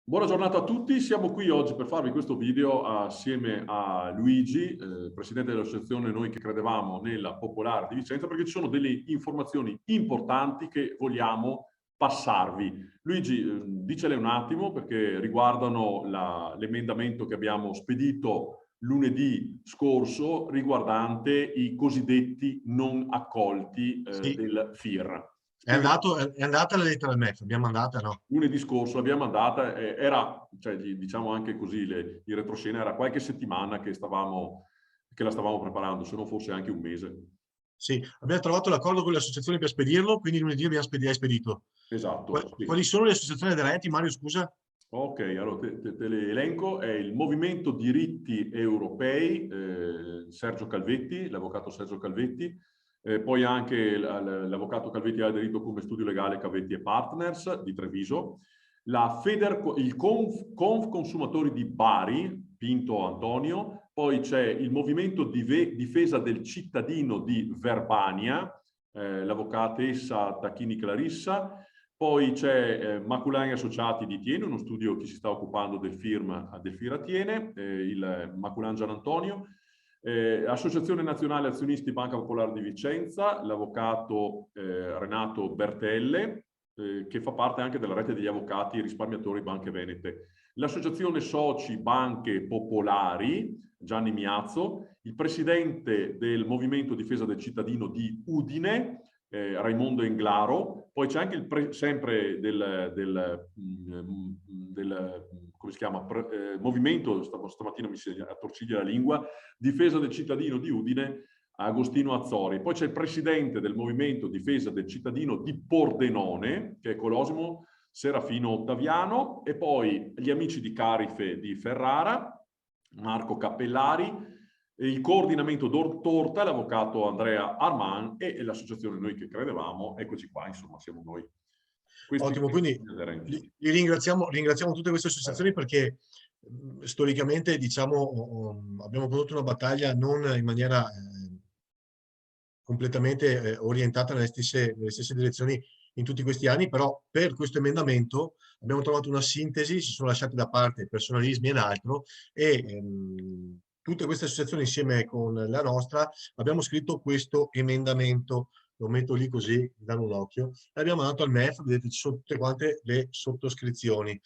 Buona giornata a tutti, siamo qui oggi per farvi questo video assieme a Luigi, presidente dell'associazione Noi che credevamo nella Popolare di Vicenza, perché ci sono delle informazioni importanti che vogliamo passarvi. Luigi, dicele un attimo perché riguardano l'emendamento che abbiamo spedito lunedì scorso riguardante i cosiddetti non accolti Sì, del FIR. è andata la lettera del MEF, abbiamo mandata, no? Lunedì scorso l'abbiamo mandata, era, cioè, diciamo anche così, il retroscena era qualche settimana che la stavamo preparando, se non fosse anche un mese. Sì, abbiamo trovato l'accordo con le associazioni per spedirlo, quindi lunedì abbiamo spedito. Esatto, sì. Quali sono le associazioni aderenti, Mario, scusa? Ok, allora te le elenco. È il Movimento Diritti Europei, Sergio Calvetti, l'avvocato Sergio Calvetti, poi anche l'avvocato Calvetti ha aderito come studio legale Calvetti e Partners di Treviso, il Conf Consumatori di Bari, Pinto Antonio, poi c'è il Movimento Difesa del Cittadino di Verbania, l'avvocatessa Tacchini Clarissa. Poi c'è Maculani Associati di Tiene, uno studio che si sta occupando del FIR a Tiene, il Maculani Gian Antonio, Associazione Nazionale Azionisti Banca Popolare di Vicenza, l'avvocato Renato Bertelle, che fa parte anche della rete degli avvocati risparmiatori banche venete, l'Associazione Soci Banche Popolari, Gianni Miazzo, il presidente del Movimento Difesa del Cittadino di Udine, Raimondo Englaro, poi c'è anche sempre del come si chiama, movimento, stamattina mi si attorciglia la lingua, Difesa del Cittadino di Udine, Agostino Azzori. Poi c'è il presidente del Movimento Difesa del Cittadino di Pordenone, che è Colosimo Serafino Ottaviano, e poi gli amici di Carife di Ferrara, Marco Cappellari, il coordinamento Torta, l'avvocato Andrea Arman e l'associazione Noi che credevamo. Eccoci qua, insomma, siamo noi. Ottimo, quindi ringraziamo tutte queste associazioni perché storicamente, diciamo, abbiamo condotto una battaglia non in maniera completamente orientata nelle stesse direzioni in tutti questi anni, però per questo emendamento abbiamo trovato una sintesi, si sono lasciati da parte personalismi ed altro e tutte queste associazioni insieme con la nostra abbiamo scritto questo emendamento, lo metto lì così, danno un occhio, e abbiamo mandato al MEF, vedete ci sono tutte quante le sottoscrizioni.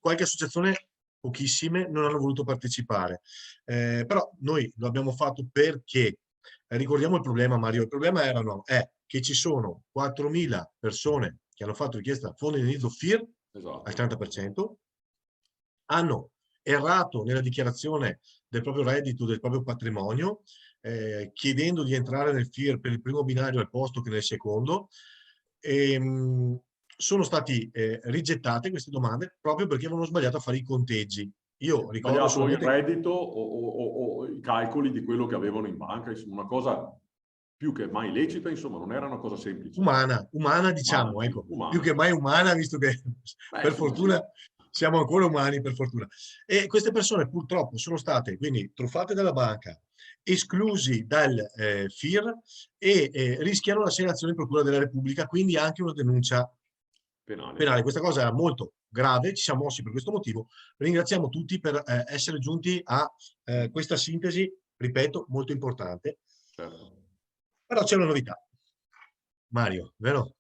Qualche associazione, pochissime, non hanno voluto partecipare, però noi lo abbiamo fatto perché ricordiamo il problema, Mario. Il problema è che ci sono 4.000 persone che hanno fatto richiesta a fondo indennizzo FIR al Esatto. 30%, hanno errato nella dichiarazione del proprio reddito, del proprio patrimonio, chiedendo di entrare nel FIR per il primo binario al posto che nel secondo. Sono stati rigettate queste domande proprio perché avevano sbagliato a fare i conteggi. Io ricordo Sbagliato il solamente reddito o i calcoli di quello che avevano in banca, insomma, una cosa più che mai lecita, insomma, non era una cosa semplice. umana Umana, diciamo, sì, ecco, più umana. che mai umana, visto che Beh, per insomma, sì. fortuna siamo ancora umani, per fortuna. E queste persone purtroppo sono state quindi truffate dalla banca, esclusi dal FIR e rischiano la segnalazione in Procura della Repubblica, quindi anche una denuncia Penale. penale. Questa cosa è molto grave, ci siamo mossi per questo motivo. Ringraziamo tutti per essere giunti a questa sintesi, ripeto, molto importante. Certo. Però c'è una novità, Mario, vero?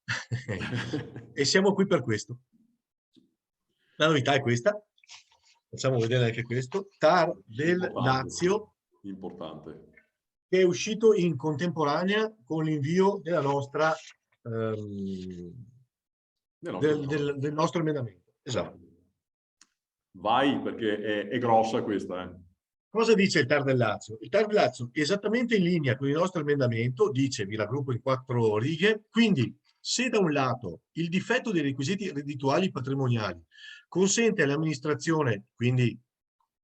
E siamo qui per questo. La novità è questa. Facciamo vedere anche questo. TAR del Importante. Lazio, Importante. che è uscito in contemporanea con l'invio della nostra, Le nostre parole. del nostro emendamento. Eh. Esatto. Vai, perché è grossa questa, eh. Cosa dice il TAR del Lazio? Il TAR del Lazio, esattamente in linea con il nostro emendamento, dice, vi raggruppo in 4 righe, quindi se da un lato il difetto dei requisiti reddituali patrimoniali consente all'amministrazione, quindi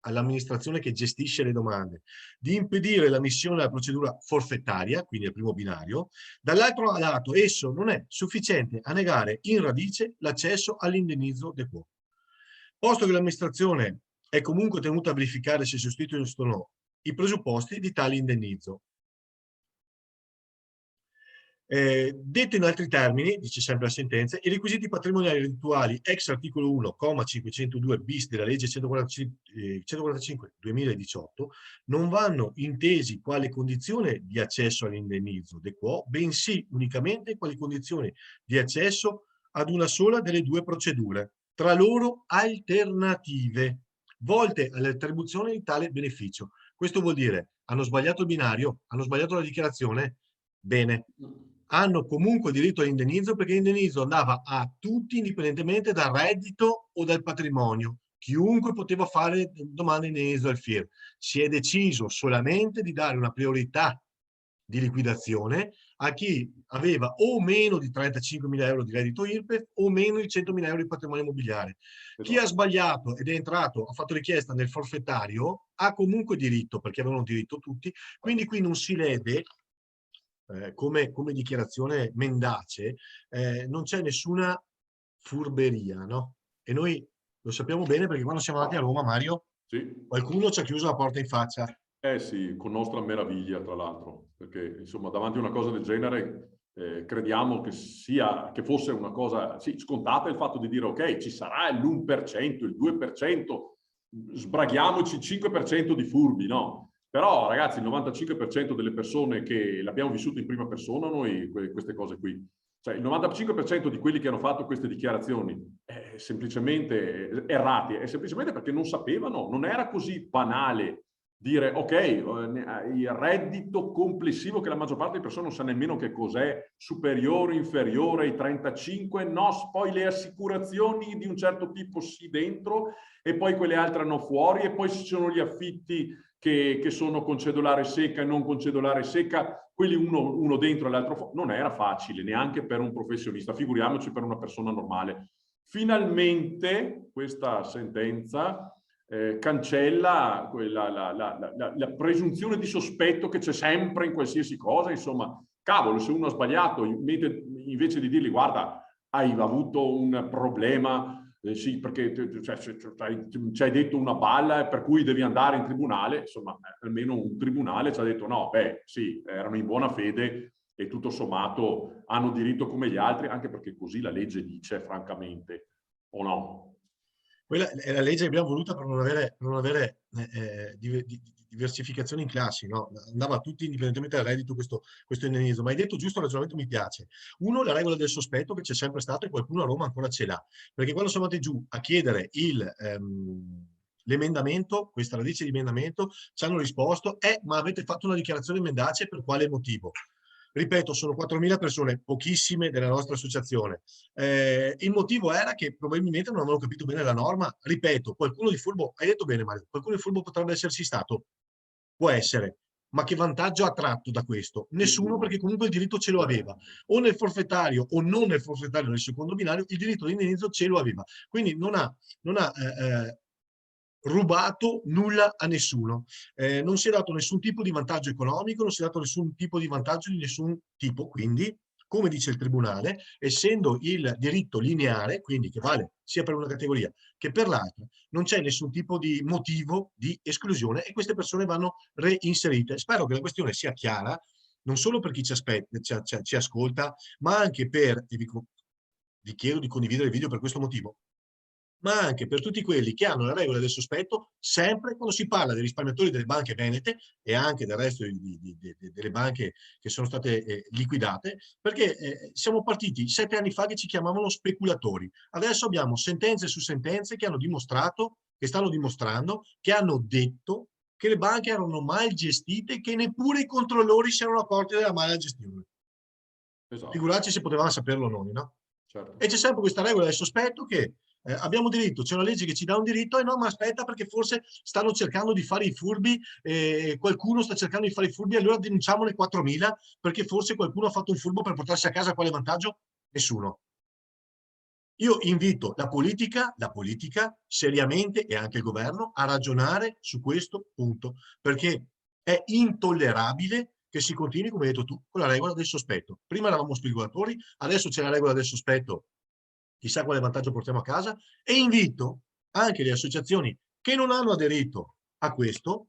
all'amministrazione che gestisce le domande, di impedire l'ammissione alla procedura forfettaria, quindi al primo binario, dall'altro lato esso non è sufficiente a negare in radice l'accesso all'indennizzo de quo. Posto che l'amministrazione è comunque tenuta a verificare se sostituiscono o no i presupposti di tale indennizzo. Detto in altri termini, dice sempre la sentenza, i requisiti patrimoniali reddituali ex articolo 1, comma 502 bis della legge 145/2018 non vanno intesi quale condizione di accesso all'indennizzo de quo, bensì unicamente quali condizioni di accesso ad una sola delle due procedure, tra loro alternative, volte all'attribuzione di tale beneficio. Questo vuol dire, hanno sbagliato il binario, hanno sbagliato la dichiarazione, bene, hanno comunque diritto all'indennizzo perché l'indennizzo andava a tutti indipendentemente dal reddito o dal patrimonio. Chiunque poteva fare domande in indennizzo al FIR. Si è deciso solamente di dare una priorità di liquidazione a chi aveva o meno di 35.000 euro di reddito IRPEF o meno di 100.000 euro di patrimonio immobiliare. Chi ha sbagliato ed è entrato, ha fatto richiesta nel forfettario, ha comunque diritto, perché avevano diritto tutti, quindi qui non si lede come dichiarazione mendace, non c'è nessuna furberia, no? E noi lo sappiamo bene perché quando siamo andati a Roma, Mario, Sì. qualcuno ci ha chiuso la porta in faccia. Eh sì, con nostra meraviglia, tra l'altro, perché insomma davanti a una cosa del genere crediamo che fosse una cosa sì, scontata il fatto di dire ok, ci sarà l'1%, il 2%, sbraghiamoci il 5% di furbi, no? Però ragazzi, il 95% delle persone che l'abbiamo vissuto in prima persona noi queste cose qui, cioè il 95% di quelli che hanno fatto queste dichiarazioni semplicemente errate, è semplicemente perché non sapevano, non era così banale dire ok, il reddito complessivo che la maggior parte delle persone non sa nemmeno che cos'è, superiore, inferiore ai 35, no, poi le assicurazioni di un certo tipo sì dentro e poi quelle altre no fuori e poi ci sono gli affitti che sono con cedolare secca e non con cedolare secca, quelli uno dentro e l'altro fuori. Non era facile neanche per un professionista, figuriamoci per una persona normale. Finalmente questa sentenza cancella la presunzione di sospetto che c'è sempre in qualsiasi cosa, insomma, cavolo, se uno ha sbagliato, invece di dirgli guarda, hai avuto un problema, sì, perché ci hai detto una balla per cui devi andare in tribunale, insomma, almeno un tribunale ci ha detto no, beh, sì, erano in buona fede e tutto sommato hanno diritto come gli altri, anche perché così la legge dice, francamente, o no? Quella è la legge che abbiamo voluta per non avere diversificazioni in classi, no? Andava a tutti indipendentemente dal reddito questo indennizzo, ma hai detto giusto, il ragionamento mi piace. Uno, la regola del sospetto che c'è sempre stato e qualcuno a Roma ancora ce l'ha, perché quando siamo andati giù a chiedere l'emendamento, questa radice di emendamento, ci hanno risposto, ma avete fatto una dichiarazione mendace per quale motivo? Ripeto, sono 4.000 persone, pochissime della nostra associazione. Il motivo era che probabilmente non avevano capito bene la norma. Ripeto, qualcuno di furbo, hai detto bene Mario, qualcuno di furbo potrebbe esserci stato, può essere, ma che vantaggio ha tratto da questo? Nessuno, perché comunque il diritto ce lo aveva. O nel forfettario o non nel forfettario, nel secondo binario, il diritto di indennizzo ce lo aveva. Quindi non ha rubato nulla a nessuno. Non si è dato nessun tipo di vantaggio economico, non si è dato nessun tipo di vantaggio di nessun tipo, quindi, come dice il Tribunale, essendo il diritto lineare, quindi che vale sia per una categoria che per l'altra, non c'è nessun tipo di motivo di esclusione e queste persone vanno reinserite. Spero che la questione sia chiara, non solo per chi ci ascolta, ma anche per, e vi chiedo di condividere il video per questo motivo, ma anche per tutti quelli che hanno la regola del sospetto sempre quando si parla dei risparmiatori delle banche venete e anche del resto delle banche che sono state liquidate, perché siamo partiti 7 anni fa che ci chiamavano speculatori. Adesso abbiamo sentenze su sentenze che hanno dimostrato, che stanno dimostrando, che hanno detto che le banche erano mal gestite, che neppure i controllori si erano accorti della mala gestione. Esatto. Figurarci se potevamo saperlo noi, no? Certo. E c'è sempre questa regola del sospetto che abbiamo diritto, c'è una legge che ci dà un diritto, e no, ma aspetta perché forse stanno cercando di fare i furbi, qualcuno sta cercando di fare i furbi, allora denunciamone 4.000 perché forse qualcuno ha fatto un furbo per portarsi a casa quale vantaggio? Nessuno. Io invito la politica seriamente e anche il governo a ragionare su questo punto, perché è intollerabile che si continui, come hai detto tu, con la regola del sospetto. Prima eravamo speculatori, adesso c'è la regola del sospetto, chissà quale vantaggio portiamo a casa, e invito anche le associazioni che non hanno aderito a questo,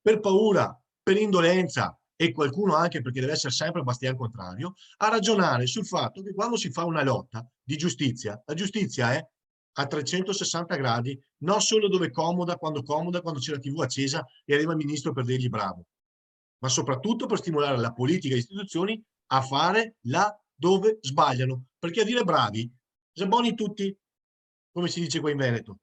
per paura, per indolenza, e qualcuno anche perché deve essere sempre Bastian contrario, a ragionare sul fatto che quando si fa una lotta di giustizia, la giustizia è a 360 gradi, non solo dove comoda, quando c'è la TV accesa e arriva il ministro per dirgli bravo, ma soprattutto per stimolare la politica e le istituzioni a fare là dove sbagliano, perché a dire bravi, buoni tutti, come si dice qua in Veneto.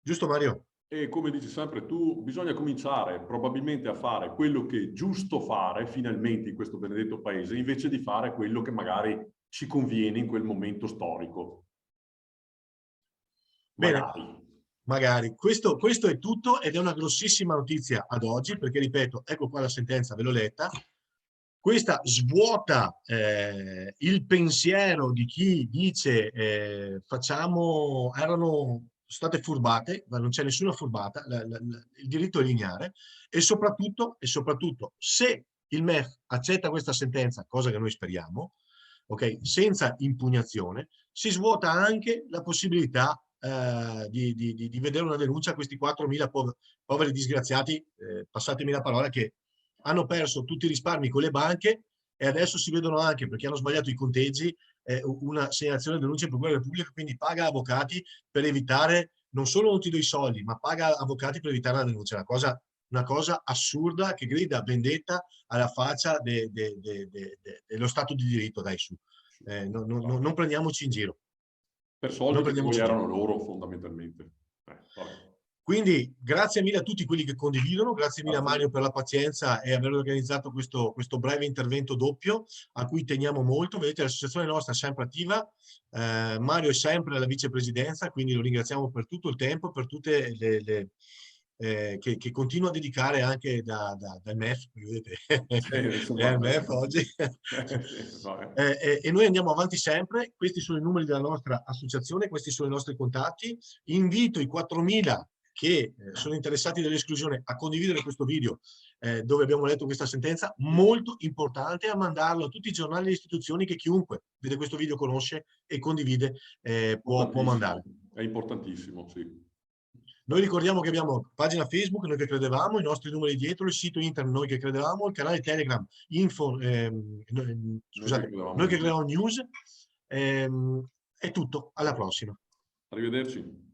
Giusto Mario? E come dici sempre tu, bisogna cominciare probabilmente a fare quello che è giusto fare finalmente in questo benedetto paese, invece di fare quello che magari ci conviene in quel momento storico. Bene, Magari. magari. Questo è tutto ed è una grossissima notizia ad oggi, perché ripeto, ecco qua la sentenza, ve l'ho letta. Questa svuota il pensiero di chi dice erano state furbate, ma non c'è nessuna furbata, il diritto è lineare e soprattutto, se il MEF accetta questa sentenza, cosa che noi speriamo, ok, senza impugnazione, si svuota anche la possibilità di vedere una denuncia a questi 4.000 poveri disgraziati, passatemi la parola, che hanno perso tutti i risparmi con le banche e adesso si vedono anche, perché hanno sbagliato i conteggi, una segnalazione di denuncia in procura della Repubblica, quindi paga avvocati per evitare, non solo non ti do i soldi, ma paga avvocati per evitare la denuncia. Una cosa assurda che grida vendetta alla faccia dello Stato di diritto, dai su. Non prendiamoci in giro. Per Non soldi che poi prendiamoci in giro. erano loro fondamentalmente. Vabbè. Quindi grazie mille a tutti quelli che condividono, grazie mille a Grazie. Mario per la pazienza e aver organizzato questo breve intervento doppio a cui teniamo molto. Vedete, l'associazione nostra è sempre attiva, Mario è sempre alla vicepresidenza, quindi lo ringraziamo per tutto il tempo, per tutte che continua a dedicare anche dal MEF, vedete, è al MEF oggi. E noi andiamo avanti sempre, questi sono i numeri della nostra associazione, questi sono i nostri contatti. Invito i 4.000 che sono interessati dell'esclusione a condividere questo video dove abbiamo letto questa sentenza, molto importante, a mandarlo a tutti i giornali e le istituzioni che chiunque vede questo video conosce e condivide può mandare. È importantissimo, sì. Noi ricordiamo che abbiamo pagina Facebook, Noi che credevamo, i nostri numeri dietro, il sito internet Noi che credevamo, il canale Telegram info, scusate, Noi che credevamo news. È tutto, alla prossima. Arrivederci.